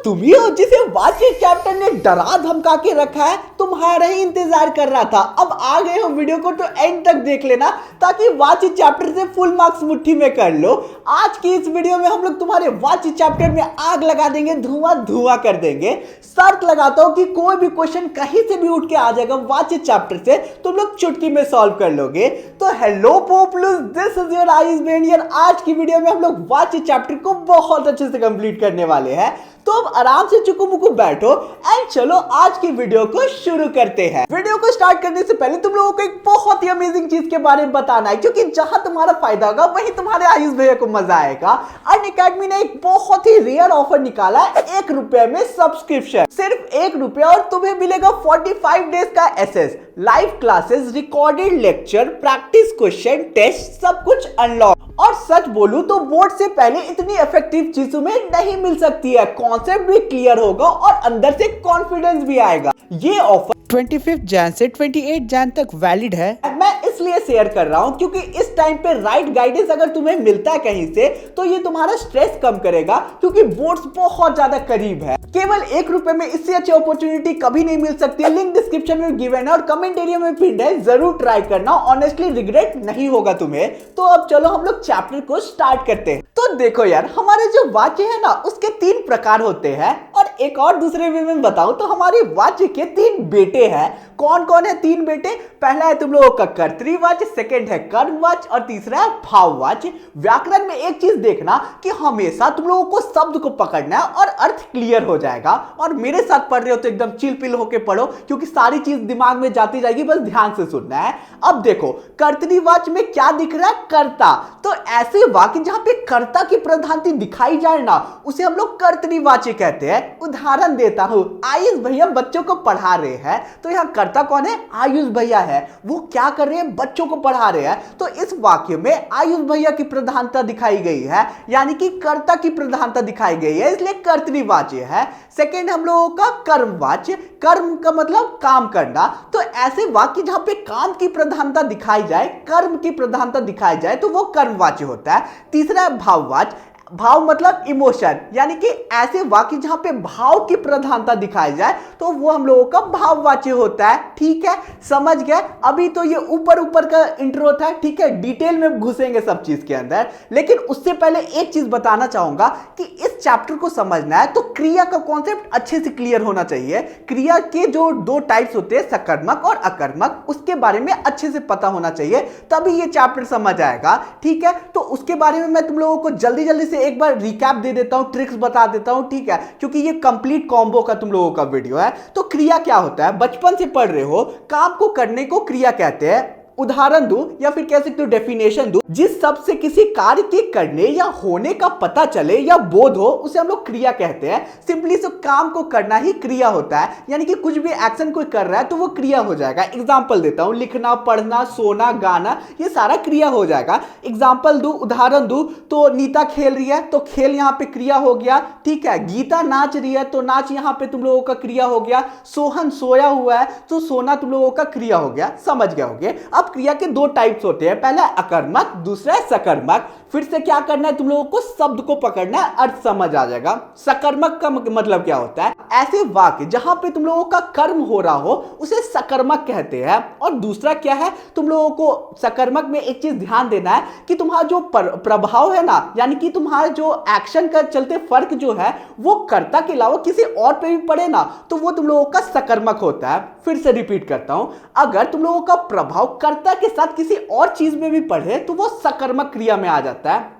तुम ही हो जिसे वाचिक चैप्टर ने डरा धमका के रखा है। तुम्हारा ही इंतजार कर रहा था। अब आ गए हो वीडियो को तो एंड तक देख लेना ताकि वाचिक चैप्टर से फुल मार्क्स मुट्ठी में कर लो। आज की इस वीडियो में हम लोग तुम्हारे वाचिक चैप्टर में आग लगा देंगे, धुआं धुआं कर देंगे। शर्त लगाता हूं कि कोई भी क्वेश्चन कहीं से भी उठ के आ जाएगा वाचिक चैप्टर से, तुम लोग चुटकी में सॉल्व कर लोगे। तो hello peoples, this is your आइस बेनियर। आज की वीडियो में हम लोग वाचिक चैप्टर को बहुत अच्छे से कंप्लीट करने वाले हैं। तो अब आराम से चुकू मुकू बैठो एंड चलो आज की वीडियो को शुरू करते हैं। वीडियो को स्टार्ट करने से पहले तुम लोगों को एक बहुत ही अमेजिंग चीज के बारे में बताना है, क्योंकि जहां तुम्हारा फायदा होगा वहीं तुम्हारे आयुष भैया को मजा आएगा। अनअकैडमी ने एक बहुत ही रेयर ऑफर निकाला है, ₹1 में सब्सक्रिप्शन, सिर्फ ₹1 और तुम्हें मिलेगा 45 डेज का access, live classes, recorded lecture, practice question, test, सब कुछ अनलॉक। और सच बोलूं तो बोर्ड से पहले इतनी इफेक्टिव चीजों में नहीं मिल सकती है। कॉन्सेप्ट भी क्लियर होगा और अंदर से कॉन्फिडेंस भी आएगा। ये ऑफर 25 जैन से 28 जैन तक वैलिड है। मैं इसलिए शेयर कर रहा हूं क्योंकि इस टाइम पे राइट गाइडेंस अगर तुम्हें मिलता है कहीं से तो ये तुम्हारा स्ट्रेस कम करेगा, क्योंकि बोर्ड्स बहुत ज्यादा करीब है। केवल ₹1 में इससे अच्छी अपॉर्चुनिटी कभी नहीं मिल सकती है। लिंक डिस्क्रिप्शन में गिवन है और कमेंट एरिया में पिन है, जरूर ट्राई करना। ऑनेस्टली रिग्रेट नहीं होगा तुम्हें। तो अब चलो हम लोग चैप्टर को स्टार्ट करते हैं। तो देखो यार, हमारे जो वाक्य है ना उसके 3 प्रकार होते हैं। और एक और दूसरे वे में बताऊं तो हमारे वाक्य के 3 बेटे हैं। कौन कौन है 3 बेटे? पहला है तुम लोगों का कर्तृवाच्य, सेकंड है कर्मवाच्य और तीसरा है भाववाच्य। व्याकरण में एक चीज देखना कि हमेशा तुम लोगों को शब्द को पकड़ना है और अर्थ क्लियर हो जाएगा। और मेरे साथ पढ़ रहे हो तो एकदम चिल पिल होके पढ़ो, क्योंकि सारी चीज दिमाग में जाती जाएगी, बस ध्यान से सुनना है। अब देखो कर्तृवाच्य में क्या दिख रहा है? कर्ता। तो ऐसे वाक्य जहां पे कर्ता की प्रधानता दिखाई जाए ना उसे हम लोग कर्तृवाच्य कहते हैं। उदाहरण देता हूं, आयुष भैया बच्चों को पढ़ा रहे हैं, तो यहाँ कर्ता कौन है? आयुष भैया है। वो क्या कर रहे हैं? बच्चों को पढ़ा रहे हैं। तो इस वाक्य में आयुष भैया की प्रधानता दिखाई गई है, यानी कि कर्ता की प्रधानता दिखाई गई है, इसलिए कर्तृवाच्य है। सेकंड हम लोगों का कर्मवाच्य, कर्म का मतलब काम करना। तो ऐसे वाक्य जहां पे काम की प्रधानता दिखाई जाए, कर्म की प्रधानता दिखाई जाए, तो वो कर्मवाच्य होता है। तीसरा है भाववाच्य, भाव मतलब इमोशन, यानी कि ऐसे वाक्य जहां पे भाव की प्रधानता दिखाई जाए तो वो हम लोगों का भाववाच्य होता है। ठीक है, समझ गए? अभी तो ये ऊपर ऊपर का इंट्रो था, ठीक है, डिटेल में घुसेंगे सब चीज के अंदर। लेकिन उससे पहले एक चीज बताना चाहूंगा कि इस चैप्टर को समझना है तो क्रिया का कॉन्सेप्ट अच्छे से क्लियर होना चाहिए। क्रिया के जो 2 टाइप्स होते हैं, सकर्मक और अकर्मक, उसके बारे में अच्छे से पता होना चाहिए, तभी ये चैप्टर समझ आएगा। ठीक है, तो उसके बारे में मैं तुम लोगों को जल्दी जल्दी से एक बार रिकैप दे देता हूं, ट्रिक्स बता देता हूं। ठीक है, क्योंकि ये कंप्लीट कॉम्बो का तुम लोगों का वीडियो है। तो क्रिया क्या होता है? बचपन से पढ़ रहे हो, काम को करने को क्रिया कहते हैं। उदाहरण दूं या फिर कह सकते हो डेफिनेशन दूं, जिस शब्द से किसी कार्य के करने या होने का पता चले या बोध हो उसे हम लोग क्रिया कहते हैं। सिंपली से काम को करना ही क्रिया होता है, यानी कि कुछ भी एक्शन कोई कर रहा है तो वो क्रिया हो जाएगा। एग्जांपल देता हूं, लिखना, पढ़ना, सोना, गाना, ये सारा क्रिया हो जाएगा। एग्जांपल दूं, उदाहरण दूं तो नीता खेल रही है तो खेल यहां पे क्रिया हो गया। ठीक है, गीता नाच रही है तो नाच यहां पे तुम लोगों का क्रिया हो गया। सोहन सोया हुआ है तो सोना तुम लोगों का क्रिया हो गया। समझ गए होंगे? अब क्रिया के 2 टाइप्स होते हैं, पहला अकर्मक, दूसरा है सकर्मक। फिर से क्या करना है तुम लोगों को? शब्द को पकड़ना है, अर्थ समझ आ जाएगा। सकर्मक का मतलब क्या होता है? ऐसे वाक्य जहां पे तुम लोगों का कर्म हो रहा हो उसे सकर्मक कहते हैं। और दूसरा क्या है? तुम लोगों को सकर्मक में एक चीज ध्यान देना है कि तुम्हारा जो प्रभाव है ना, यानी कि तुम्हारा जो एक्शन का चलते फर्क जो है वो कर्ता के अलावा किसी और पे भी पड़े ना तो वो तुम लोगों का सकर्मक होता है। फिर से रिपीट करता हूं, अगर तुम लोगों का प्रभाव कर्ता के साथ किसी और चीज में भी पड़े तो वो सकर्मक क्रिया में आ जाता है।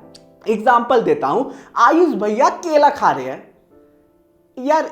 एग्जाम्पल देता हूं, आयुष भैया केला खा रहे हैं। यार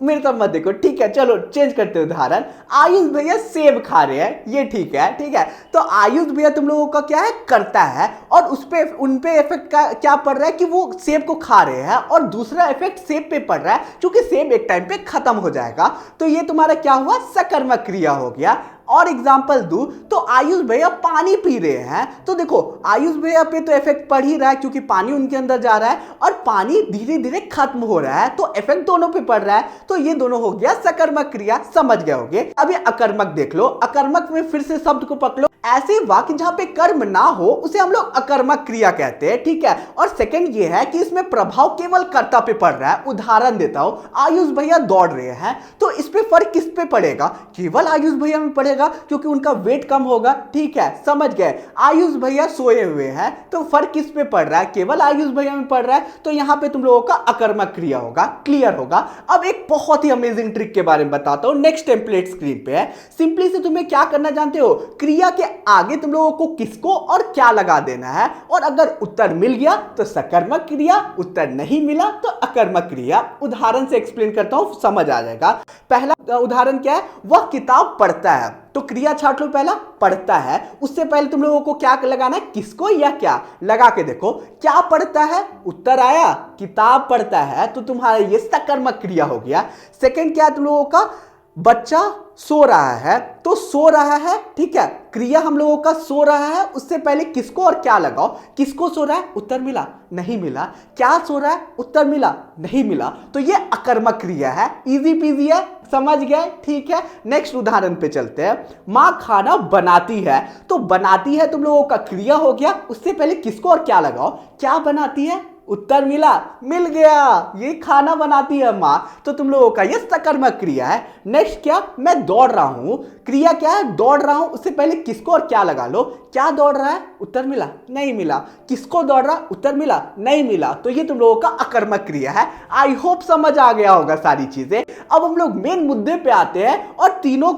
मेरे तरफ मत देखो, ठीक है, चलो चेंज करते हैं उदाहरण। आयुष भैया सेब खा रहे हैं, ये ठीक है। ठीक है, तो आयुष भैया तुम लोगों का क्या है? करता है, और उस पे उन पे इफेक्ट का क्या पड़ रहा है कि वो सेब को खा रहे हैं, और दूसरा इफेक्ट सेब पे पड़ रहा है क्योंकि सेब एक टाइम पे खत्म हो जाएगा। तो ये तुम्हारा क्या हुआ? सकर्मक क्रिया हो गया। और एग्जांपल दूं तो आयुष भैया पानी पी रहे हैं, तो देखो आयुष भैया पे तो इफेक्ट पड़ ही रहा है क्योंकि पानी उनके अंदर जा रहा है, और पानी धीरे धीरे खत्म हो रहा है, तो इफेक्ट दोनों पे पड़ रहा है। तो ये दोनों हो गया सकर्मक क्रिया। समझ गए होगे? अब ये अकर्मक देख लो। अकर्मक में फिर से शब्द को पकड़ो, ऐसे वाक्य जहां पे कर्म ना हो उसे हम लोग अकर्मक क्रिया कहते हैं, ठीक है। और सेकंड ये है कि इसमें प्रभाव केवल कर्ता पे पड़ रहा है। उदाहरण देता हूं, आयुष भैया दौड़ रहे हैं, तो इस पे फर्क किस पे पड़ेगा? केवल आयुष भैया में पड़ेगा क्योंकि उनका वेट कम होगा, ठीक है, समझ गए। आयुष भैया सोए हुए हैं तो फर्क किस पे पड़ रहा है? केवल आयुष भैया में पड़ रहा है, तो यहां पे तुम लोगों का अकर्मक क्रिया होगा। क्लियर होगा। अब एक बहुत ही अमेजिंग ट्रिक के बारे में बताता हूं, नेक्स्ट टेम्पलेट स्क्रीन पे है। सिंपली से तुम्हें क्या करना जानते हो? क्रिया के आगे तुम लोगों को किसको और क्या लगा देना है, और अगर उत्तर मिल गया तो सकर्मक क्रिया, उत्तर नहीं मिला तो अकर्मक क्रिया। उदाहरण से एक्सप्लेन करता हूं, समझ आ जाएगा। पहला उदाहरण क्या है? वह किताब पढ़ता है, तो क्रिया छाट लो, पहला पढ़ता है। उससे पहले तुम लोगों को क्या लगाना है? किसको या क्या लगा के देखो। क्या पढ़ता है? उत्तर आया किताब पढ़ता है, तो तुम्हारा ये सकर्मक क्रिया हो गया। सेकंड क्या है तुम लोगों का? बच्चा सो रहा है, तो सो रहा है, ठीक है, क्रिया हम लोगों का सो रहा है। उससे पहले किसको और क्या लगाओ। किसको सो रहा है? उत्तर मिला नहीं मिला। क्या सो रहा है? उत्तर मिला नहीं मिला, तो ये अकर्मक क्रिया है। इजी पीजी है, समझ गए, ठीक है। नेक्स्ट उदाहरण पे चलते हैं। मां खाना बनाती है, तो बनाती है तुम लोगों का क्रिया हो गया। उससे पहले किसको और क्या लगाओ। क्या बनाती है? उत्तर मिला मिल गया, ये खाना बनाती है मां, तो तुम लोगों का ये सकर्मक क्रिया है। नेक्स्ट क्या? मैं दौड़ रहा हूं, क्रिया क्या है? दौड़ रहा हूं। उससे पहले किसको और क्या लगा लो। क्या दौड़ रहा है? उत्तर मिला नहीं मिला। किसको दौड़ रहा? उत्तर मिला नहीं मिला, तो ये तुम लोगों का अकर्मक क्रिया है। आई होप समझ आ गया होगा सारी चीजें। अब हम लोग मेन मुद्दे पे आते हैं और तीनों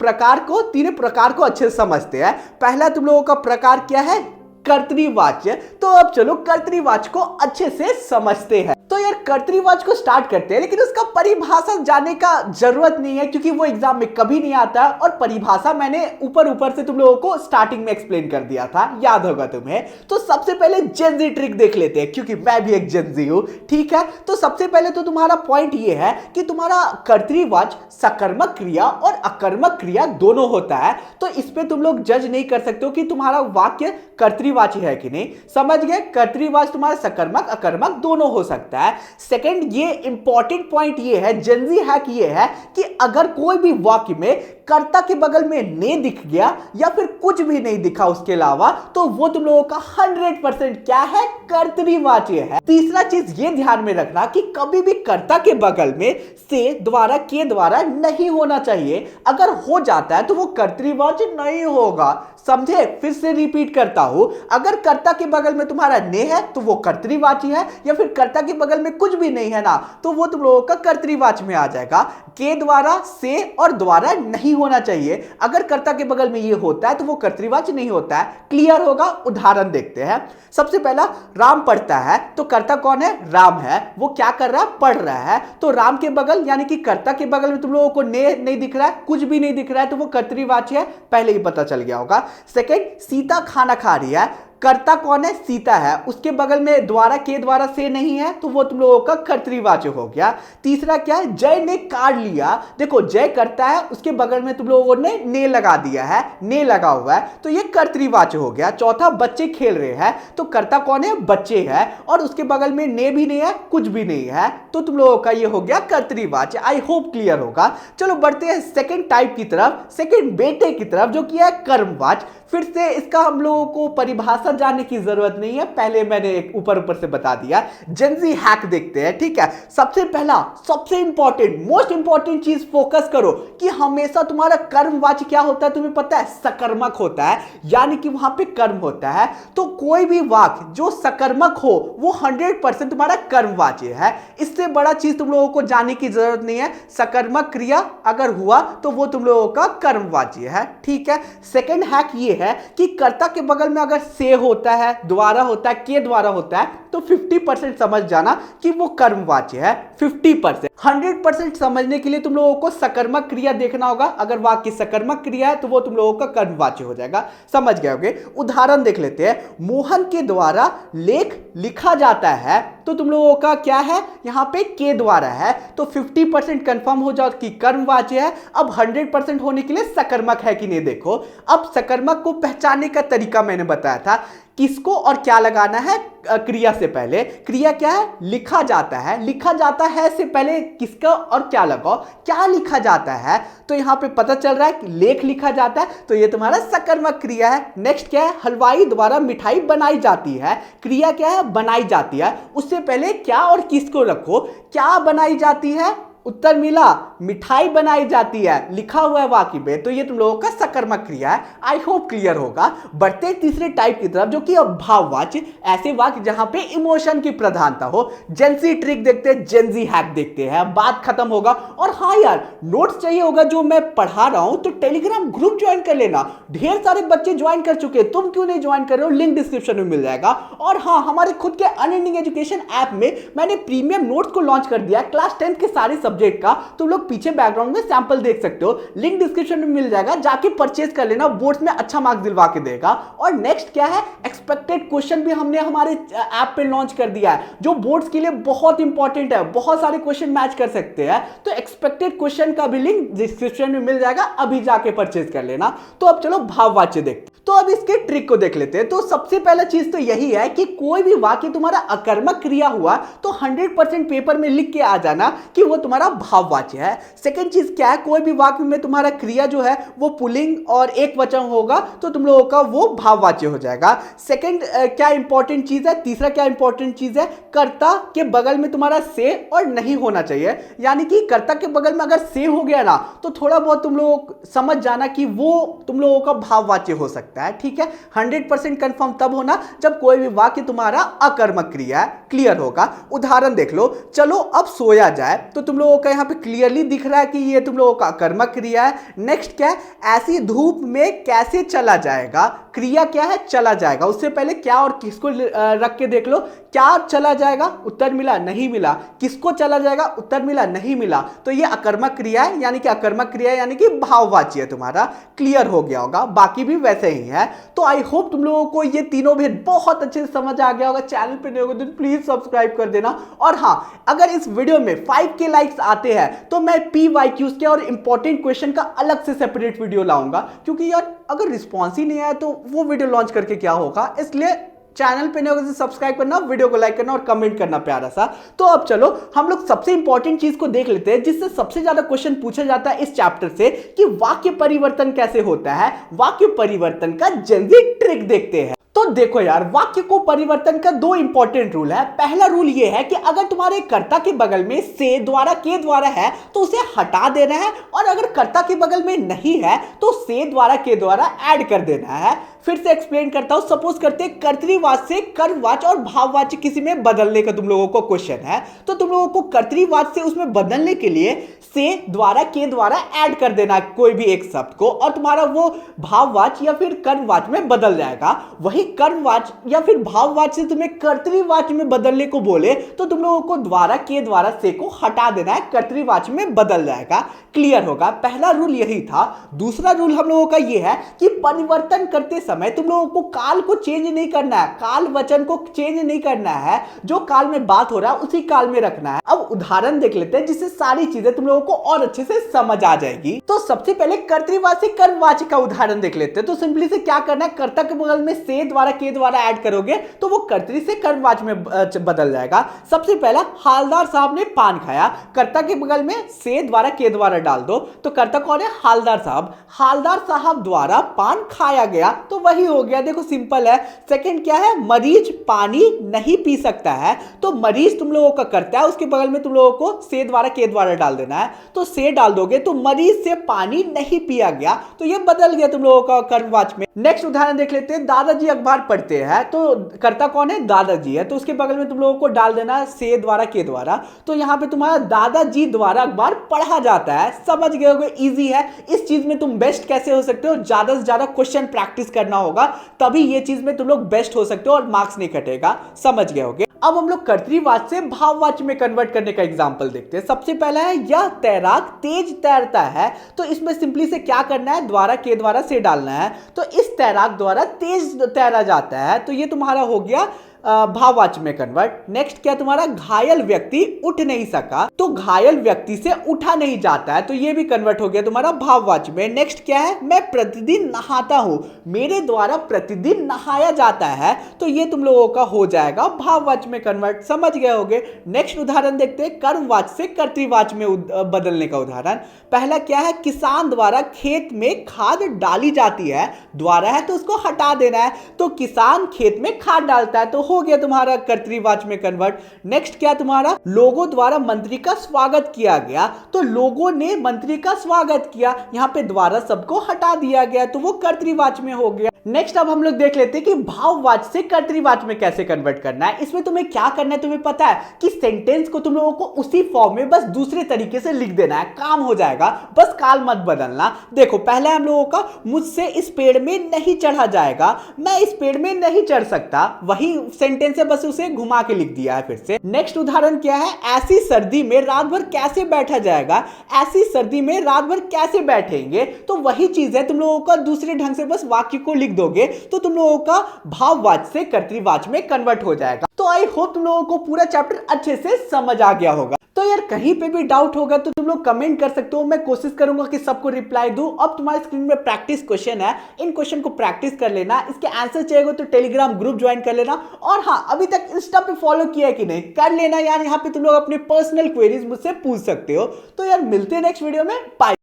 प्रकार को अच्छे से समझते हैं। पहला तुम लोगों का प्रकार क्या है? कर्तृवाच्य। तो अब चलो कर्तृवाच्य को अच्छे से समझते हैं। तो यार कर्तृवाच्य को स्टार्ट करते हैं, लेकिन उसका परिभाषा जानने का जरूरत नहीं है क्योंकि वो एग्जाम में कभी नहीं आता, और परिभाषा मैंने ऊपर से तुम लोगों को स्टार्टिंग में एक्सप्लेन कर दिया था, याद होगा तुम्हें। तो सबसे पहले जेनजी ट्रिक देख लेते हैं क्योंकि मैं भी एक जेनजी हूं, ठीक है। तो सबसे पहले तो तुम्हारा पॉइंट ये है कि तुम्हारा कर्तृवाच्य सकर्मक क्रिया और अकर्मक क्रिया दोनों होता है। तो इस पे तुम लोग जज नहीं कर सकते हो कि तुम्हारा वाक्य कर्तृवाच्य है कि नहीं, समझ गए। कर्तृवाच्य तुम्हारा सकर्मक अकर्मक दोनों हो सकता है। सेकंड ये इंपॉर्टेंट पॉइंट ये है, जेनजी हैक ये है कि अगर कोई भी वाक्य में कर्ता के बगल में ने दिख गया या फिर कुछ भी नहीं दिखा उसके अलावा, तो वो तुम लोगों का 100% क्या है? कर्तृवाच्य है। तीसरा चीज ये ध्यान में रखना कि कभी भी कर्ता के बगल में से द्वारा के द्वारा नहीं होना चाहिए। अगर हो जाता है तो वो कर्तृवाच्य नहीं होगा, समझे। फिर से रिपीट करता हूं, अगर कर्ता के बगल में तुम्हारा ने है तो वो कर्तृवाच्य है, या फिर कर्ता के बगल में कुछ भी नहीं है ना, तो वो तुम लोगों का कर्तृवाच्य में आ जाएगा। के द्वारा से और द्वारा नहीं होना चाहिए। अगर कर्ता के बगल में ये होता है तो वो कर्तृवाच्य नहीं होता है। क्लियर होगा। उदाहरण देखते हैं। सबसे पहला, राम पढ़ता है, तो कर्ता कौन है? राम है। वो क्या कर रहा है? पढ़ रहा है। तो राम के बगल यानी कि कर्ता के बगल में तुम लोगों को ने नहीं दिख रहा है, कुछ भी नहीं दिख रहा है, तो वो कर्तृवाच्य है, पहले ही पता चल गया होगा। सेकंड, सीता खाना खा रही है, कर्ता कौन है? सीता है। उसके बगल में द्वारा के द्वारा से नहीं है, तो वो तुम लोगों का कर्तृवाच्य हो गया। तीसरा क्या है? जय ने कार लिया, देखो जय करता है, उसके बगल में तुम लोगों ने लगा दिया है, ने लगा हुआ है, तो ये कर्तृवाच्य हो गया। चौथा, बच्चे खेल रहे हैं, तो कर्ता कौन है? बच्चे है, और उसके बगल में ने भी नहीं है, कुछ भी नहीं है, तो तुम लोगों का ये हो गया कर्तृवाच्य। आई होप क्लियर होगा। चलो बढ़ते हैं सेकंड टाइप की तरफ, सेकंड बेटे की तरफ, जो कि है कर्मवाच्य। फिर से इसका हम लोगों को परिभाषा जानने की जरूरत नहीं है, पहले मैंने एक ऊपर से बता दिया। जेनजी हैक देखते हैं, ठीक है। सबसे पहला, सबसे इंपॉर्टेंट, मोस्ट इंपॉर्टेंट चीज फोकस करो कि हमेशा तुम्हारा कर्मवाच्य क्या होता है? तुम्हें पता है? सकर्मक होता है, यानी कि वहां पे कर्म होता है। तो कोई भी वाक्य जो सकर्मक हो वो 100% तुम्हारा कर्मवाच्य है। इससे बड़ा चीज तुम लोगों को जानने की जरूरत नहीं है। सकर्मक क्रिया अगर हुआ तो वो तुम लोगों का कर्मवाच्य है, ठीक है। सेकंड हैक ये है कि कर्ता के बगल में अगर से होता है, द्वारा होता है, के द्वारा होता है, तो 50% समझ जाना कि वो कर्मवाच्य है। 50%। 100% समझने के लिए तुम लोगों को सकर्मक क्रिया देखना होगा। अगर वाक्य सकर्मक क्रिया है तो वो तुम लोगों का कर्मवाच्य हो जाएगा, समझ गए होगे। उदाहरण देख लेते हैं। मोहन के द्वारा लेख लिखा जाता है, तो तुम लोगों का क्या है? यहां पे के द्वारा है, तो 50% कंफर्म हो जाओ कि कर्मवाच्य है। अब 100% होने के लिए सकर्मक है कि नहीं देखो। अब सकर्मक को पहचानने का तरीका मैंने बताया था। किसको और क्या लगाना है क्रिया से पहले। क्रिया क्या है, लिखा जाता है। लिखा जाता है से पहले किसका और क्या लगाओ, क्या लिखा जाता है, तो यहां पे पता चल रहा है कि लेख लिखा जाता है, तो ये तुम्हारा सकर्मक क्रिया है। नेक्स्ट क्या है, हलवाई द्वारा मिठाई बनाई जाती है। क्रिया क्या है, बनाई जाती है। उससे पहले क्या और किसको रखो, क्या बनाई जाती है, उत्तर मिला, मिठाई बनाई जाती है, लिखा हुआ है वाक्य में, तो ये तुम लोगों का सकर्मक क्रिया है। आई होप क्लियर होगा। बढ़ते हैं तीसरे टाइप की तरफ, जो कि भाववाच्य, ऐसे वाक्य जहां पे इमोशन की प्रधानता हो। जेंजी ट्रिक देखते हैं, जेंजी हैक देखते हैं, बात खत्म होगा। और हाँ यार, नोट्स चाहिए होगा जो मैं पढ़ा रहा हूं तो टेलीग्राम ग्रुप ज्वाइन कर लेना। ढेर सारे बच्चे ज्वाइन कर चुके हैं, तुम क्यों नहीं ज्वाइन कर रहे हो, लिंक डिस्क्रिप्शन में मिल जाएगा। और हाँ, हमारे खुद के अनएंडिंग एजुकेशन ऐप में मैंने प्रीमियम नोट्स को लॉन्च कर दिया, क्लास 10 के सारे सब्जेक्ट का। तुम लोग पीछे बैकग्राउंड में सैंपल देख सकते हो, लिंक डिस्क्रिप्शन में मिल जाएगा, जाके परचेज कर लेना, बोर्ड्स में अच्छा मार्क्स दिलवा के देगा। और नेक्स्ट क्या है, एक्सपेक्टेड क्वेश्चन भी हमने हमारे ऐप पे लॉन्च कर दिया है, जो बोर्ड्स के लिए बहुत इंपॉर्टेंट है, बहुत सारे क्वेश्चन मैच कर सकते हैं। तो एक्सपेक्टेड क्वेश्चन का भी लिंक डिस्क्रिप्शन में मिल जाएगा, अभी जाके परचेज कर लेना। तो अब चलो भाववाच्य देखते, तो अब इसके ट्रिक को देख लेते हैं। तो सबसे पहला चीज तो यही है कि कोई भी वाक्य तुम्हारा अकर्मक क्रिया हुआ तो 100% पेपर में लिख के आ जाना कि वो तुम्हारा भाववाच्य है। सेकंड चीज क्या है, कोई भी वाक्य में तुम्हारा क्रिया जो है वो पुल्लिंग और एक वचन होगा तो तुम लोगों का वो भाववाच्य हो जाएगा। सेकंड क्या इंपॉर्टेंट चीज है, तीसरा क्या इंपॉर्टेंट चीज है, कर्ता के बगल में तुम्हारा से और नहीं होना चाहिए। यानी कि कर्ता के बगल में अगर से हो गया ना तो थोड़ा बहुत तुम लोग समझ जाना कि वो तुम लोगों का भाववाच्य हो सकता है। ठीक है, 100% कंफर्म तब होना जब कोई भी वाक्य तुम्हारा अकर्मक क्रिया है। क्लियर होगा। उदाहरण देख लो, चलो अब सोया जाए, तो तुम लोगों का यहां पे क्लियरली दिख रहा है कि ये तुम लोगों का अकर्मक क्रिया है। नेक्स्ट क्या है, ऐसी धूप में कैसे चला जाएगा, क्रिया क्या है, चला जाएगा। उससे पहले क्या और किसको रख के देख लो, क्या चला जाएगा, उत्तर मिला, नहीं मिला, किसको चला जाएगा, उत्तर मिला, नहीं मिला, तो ये अकर्मक क्रिया है, यानी कि अकर्मक क्रिया यानी कि भाववाच्य है तुम्हारा। क्लियर हो गया होगा, बाकी भी वैसे ही है। तो आई होप तुम लोगों को ये तीनों भेद बहुत अच्छे से समझ आ गया होगा। चैनल पे नहीं होगा तो प्लीज सब्सक्राइब कर देना। और हाँ, अगर इस वीडियो में 5K लाइक्स आते हैं तो मैं PYQs के और इंपॉर्टेंट क्वेश्चन का अलग से सेपरेट वीडियो लाऊंगा, क्योंकि यार अगर रिस्पॉन्स ही नहीं आया तो वो वीडियो लॉन्च करके क्या होगा। इसलिए चैनल पे नहीं होगा तो सब्सक्राइब करना, वीडियो को लाइक करना और कमेंट करना प्यारा सा। तो अब चलो हम लोग सबसे इंपॉर्टेंट चीज को देख लेते हैं, जिससे सबसे ज्यादा क्वेश्चन पूछा जाता है इस चैप्टर से, कि वाक्य परिवर्तन कैसे होता है। वाक्य परिवर्तन का जेंजी ट्रिक देखते हैं। तो देखो यार, वाक्य को परिवर्तन का दो इंपॉर्टेंट रूल है। पहला रूल ये है कि अगर तुम्हारे कर्ता के बगल में से द्वारा के द्वारा है तो उसे हटा देना है, और अगर कर्ता के बगल में नहीं है तो से द्वारा के द्वारा ऐड कर देना है। फिर से एक्सप्लेन करता हूं। सपोज करते हैं कर्तृवाच्य से कर्मवाच्य और भाववाच्य किसी में बदलने का तुम लोगों को क्वेश्चन है, तो तुम लोगों को कर्तृवाच्य से उसमें बदलने के लिए से द्वारा के द्वारा ऐड कर देना है कोई भी एक शब्द को, और तुम्हारा वो भाववाच्य या फिर कर्मवाच्य में बदल जाएगा। वही कर्मवाच्य या फिर भाववाच्य से तुम्हें कर्तृवाच्य में बदलने को बोले तो तुम लोगों को द्वारा के द्वारा से को हटा देना है, कर्तृवाच्य में बदल जाएगा। क्लियर होगा। पहला रूल यही था। दूसरा रूल हम लोगों का यह है कि परिवर्तन करते समय तुम लोगों को काल को चेंज नहीं करना है, काल वचन को चेंज नहीं करना है, जो काल में बात हो रहा है उसी काल में रखना है। अब उदाहरण देख लेते हैं जिससे सारी चीजें तुम लोगों को और अच्छे से समझ आ जाएगी। तो सबसे पहले कर्तृवाच्य कर्मवाच्य का उदाहरण देख लेते हैं। तो सिंपली से क्या करना है, कर्ता के बगल में से द्वारा के द्वारा ऐड करोगे तो वो कर्तृ से कर्मवाच्य में बदल जाएगा। सबसे पहला, हालदार साहब ने पान खाया, कर्ता के बगल में से द्वारा के द्वारा डाल दो तो कर्ता कौन है, हालदार साहब। हालदार साहब द्वारा पान खाया गया तो वही हो गया। देखो सिंपल है। सेकंड क्या है, मरीज पानी नहीं पी सकता है, तो मरीज तुम लोगों का करता है, उसके बगल में तुम लोगों को से द्वारा के द्वारा डाल देना है। तो से डाल दोगे तो मरीज से पानी नहीं पिया गया, तो ये बदल गया तुम लोगों का कर्मवाच्य में। नेक्स्ट उदाहरण देख लेते हैं। दादाजी अखबार पढ़ते हैं, तो कर्ता कौन है, दादाजी है, तो उसके बगल में तुम लोगों को डाल देना है से द्वारा के द्वारा। तो यहां पे तुम्हारा दादाजी द्वारा अखबार पढ़ा जाता है। समझ गए होगे, इजी है। इस चीज में तुम बेस्ट कैसे हो सकते हो, ज्यादा से ज्यादा क्वेश्चन प्रैक्टिस करना होगा, तभी ये चीज में तुम लोग बेस्ट हो सकते हो और मार्क्स नहीं कटेगा। समझ गए होगे। अब हम लोग कर्तृवाच्य से भाववाच्य में कन्वर्ट करने का एग्जांपल देखते हैं। सबसे पहला है, यह तैराक तेज तैरता है, तो इसमें सिंपली से क्या करना है, द्वारा के द्वारा से डालना है। तो इस तैराक द्वारा तेज तैरा जाता है, तो ये तुम्हारा हो गया भाववाची में कन्वर्ट। नेक्स्ट क्या तुम्हारा, घायल व्यक्ति उठ नहीं सका, तो घायल व्यक्ति से उठा नहीं जाता है, तो ये भी कन्वर्ट हो गया तुम्हारा भाववाची में। नेक्स्ट क्या है, मैं प्रतिदिन नहाता हूं, मेरे द्वारा प्रतिदिन नहाया जाता है, तो ये तुम लोगों का हो जाएगा भाववाची में कन्वर्ट। समझ गए होगे। नेक्स्ट उदाहरण देखते हैं कर्मवाची से कर्तृवाची में बदलने का उदाहरण। पहला क्या है, किसान द्वारा खेत में खाद डाली जाती है, द्वारा है तो उसको हटा देना है, तो किसान खेत में खाद डालता है, तो हो गया तुम्हारा कर्तृवाची में कन्वर्ट। नेक्स्ट क्या तुम्हारा, लोगों द्वारा मंत्री का स्वागत किया गया, तो लोगों ने मंत्री का स्वागत किया, यहां पे द्वारा सबको हटा दिया गया, तो वो कर्तृवाची में हो गया। नेक्स्ट अब हम लोग देख लेते हैं कि भाववाची से कर्तृवाची में कैसे कन्वर्ट करना है। इसमें तुम्हें क्या करना है, तुम्हें पता है कि सेंटेंस को तुम लोगों को उसी फॉर्म में बस दूसरे तरीके से लिख देना है, काम हो जाएगा, बस काल मत बदलना। देखो पहले हम लोगों का, मुझसे इस पेड़ में नहीं चढ़ा जाएगा, मैं इस पेड़ में नहीं चढ़ सकता, वही सेंटेंस है, बस उसे घुमा के लिख दिया है फिर से। नेक्स्ट उदाहरण क्या है, ऐसी सर्दी में रात भर कैसे बैठा जाएगा, ऐसी सर्दी में रात भर कैसे बैठेंगे, तो वही चीज है, तुम लोगों का दूसरे ढंग से बस वाक्य को लिख दोगे तो तुम लोगों का भाववाची से कर्तृवाची में कन्वर्ट हो जाएगा। तो आई होप तुम लोगों को पूरा चैप्टर अच्छे से समझ आ गया होगा। तो यार कहीं पे भी डाउट होगा तो तुम लोग कमेंट कर सकते हो, मैं कोशिश करूंगा कि सबको रिप्लाई दूं। अब तुम्हारी स्क्रीन में प्रैक्टिस क्वेश्चन है, इन क्वेश्चन को प्रैक्टिस कर लेना, इसके आंसर चाहिए तो टेलीग्राम ग्रुप ज्वाइन कर लेना, और हाँ अभी तक इंस्टा पे फॉलो किया है कि नहीं कर लेना यार, यहाँ पे तुम लोग अपने पर्सनल क्वेरीज मुझसे पूछ सकते हो। तो यार मिलते हैं नेक्स्ट वीडियो में, बाय।